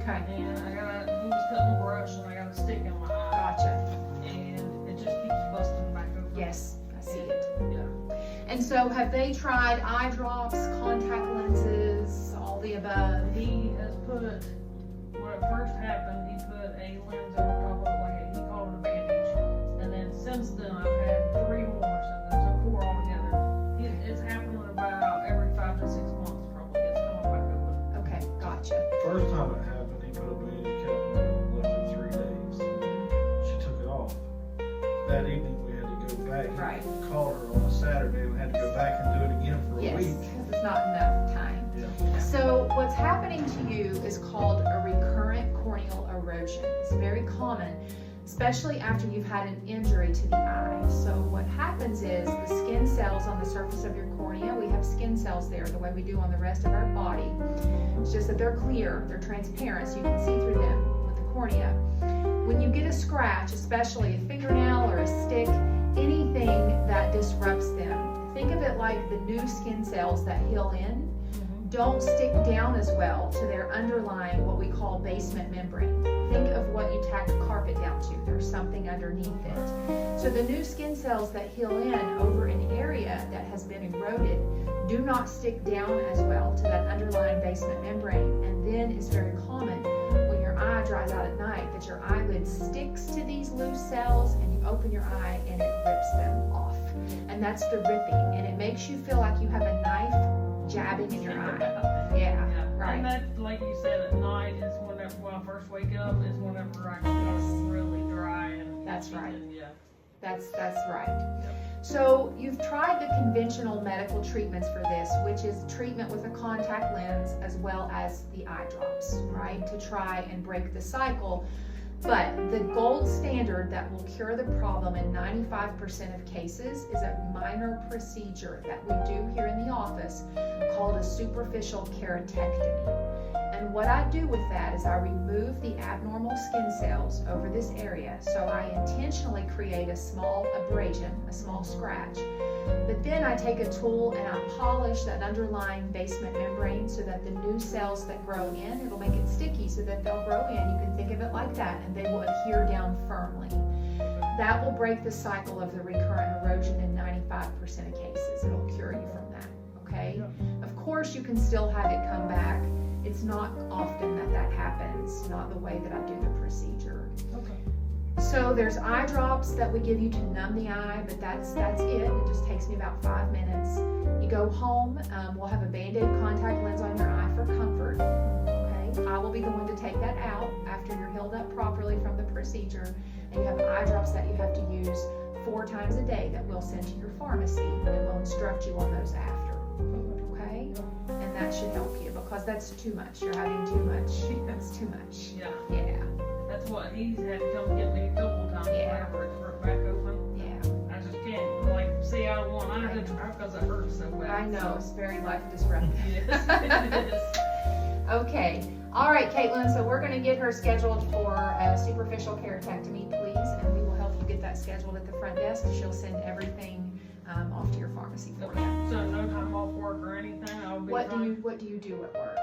Okay. And he was cutting a brush and I got a stick in my eye. Gotcha. And it just keeps busting back open. Yes, I see it. Yeah. And so have they tried eye drops, contact lenses, all the above? He has put, when it first happened, he put a lens over top of it, like he called it a bandage. And then since then, I've had 3 more symptoms, so 4 altogether. It's happening about every 5 to 6 months, probably. It's coming back open. Okay, gotcha. First time it happened, he put a bandage cap on it, left it 3 days. She took it off. That evening we had to go back. Right. We called her on a Saturday. We had to go back and do it again for a Yes, week. because it's not enough time. Yeah. So what's happening to you is called a recurrent corneal erosion. It's very common, especially after you've had an injury to the eye. So what happens is the skin cells on the surface of your cornea, we have skin cells there the way we do on the rest of our body. It's just that they're clear, they're transparent, so you can see through them with the cornea. When you get a scratch, especially a fingernail or a stick, anything that disrupts them, think of it like the new skin cells that heal in don't stick down as well to their underlying, what we call basement membrane. Think of what you tack a carpet down to. There's something underneath it. So the new skin cells that heal in over an area that has been eroded do not stick down as well to that underlying basement membrane. And then it's very common when your eye dries out at night that your eyelid sticks to these loose cells and you open your eye and it rips them off. And that's the ripping. And it makes you feel like you have a knife jabbing in your eye. Yeah, right. And that, like you said, at night is whenever, when I first wake up, is whenever I get really dry and That's right. Yeah. That's right. So you've tried the conventional medical treatments for this, which is treatment with a contact lens as well as the eye drops, right? To try and break the cycle. But the gold standard that will cure the problem in 95% of cases is a minor procedure that we do here in the office called a superficial keratectomy. And what I do with that is I remove the abnormal skin cells over this area. So I intentionally create a small abrasion, a small scratch. But then I take a tool and I polish that underlying basement membrane so that the new cells that grow in, it'll make it sticky so that they'll grow in. You can think of it like that, and they will adhere down firmly. That will break the cycle of the recurrent erosion in 95% of cases. It'll cure you from that, okay? Of course, you can still have it come back. It's not often that that happens, not the way that I do the procedure. Okay. So there's eye drops that we give you to numb the eye, but that's it. It just takes me about 5 minutes. You go home, we'll have a Band-Aid contact lens on your eye for comfort. Okay, I will be the one to take that out after you're healed up properly from the procedure, and you have eye drops that you have to use 4 times a day that we'll send to your pharmacy, and we'll instruct you on those after. Okay, and that should help you because that's too much. You're having too much. That's too much. Yeah. Yeah. That's what he's had to come get me a couple times whenever it's ripped back open. Yeah. I just can't, like, see out of one eye because it hurts so bad. I know, it's very life disruptive. Yes, it is. Okay. All right, Caitlin, so we're going to get her scheduled for a superficial keratectomy, please, and we will help you get that scheduled at the front desk. She'll send everything off to your pharmacy for Okay. you. So no time off work or anything. I'll be What fine. do you do at work?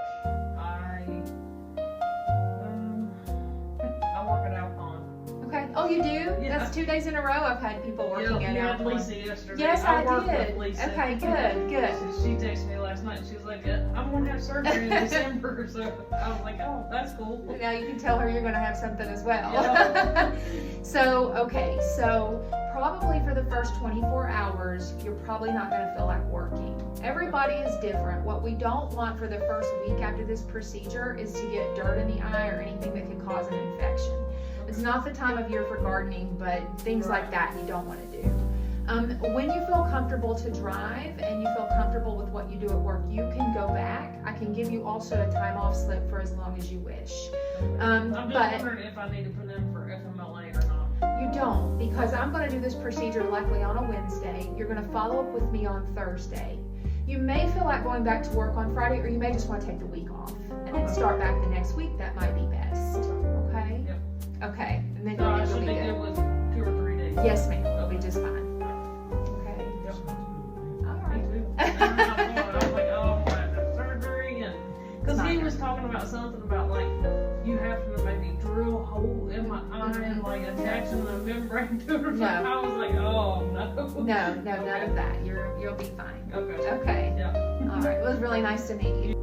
I work at Alcon. Okay. Oh, you do? Yeah. That's 2 days in a row I've had people working Yeah, at you had Alcon. Lisa yesterday. Yes, I worked did. with Lisa. Okay, good. She texted me last night. She was like, I'm going to have surgery in December. So I was like, oh, that's cool. Now you can tell her you're going to have something as well. Yeah. So probably for the first 24 hours, you're probably not going to feel like working. Everybody is different. What we don't want for the first week after this procedure is to get dirt in the eye or anything that could cause an infection. It's not the time of year for gardening, but things like that you don't want to do. When you feel comfortable to drive and you feel comfortable with what you do at work, you can go back. I can give you also a time off slip for as long as you wish. I'm just But wondering if I need to put in for FMLA or not. you don't, because I'm going to do this procedure likely on a Wednesday. You're going to follow up with me on Thursday. You may feel like going back to work on Friday, or you may just want to take the week off and then start back the next week. That might be best. Okay? Yep. Okay. And then So I you'll should be be good. good with 2 or 3 days. Yes, ma'am. It'll be just fine. Okay. Yep. All Me right. too. I was like, oh, I'm going to have surgery. Because he was talking about something about, like, you like attaching the membrane to it. No. I was like, oh no. No, none of that. You'll be fine. Okay. Okay. Yeah. All right. It was really nice to meet you.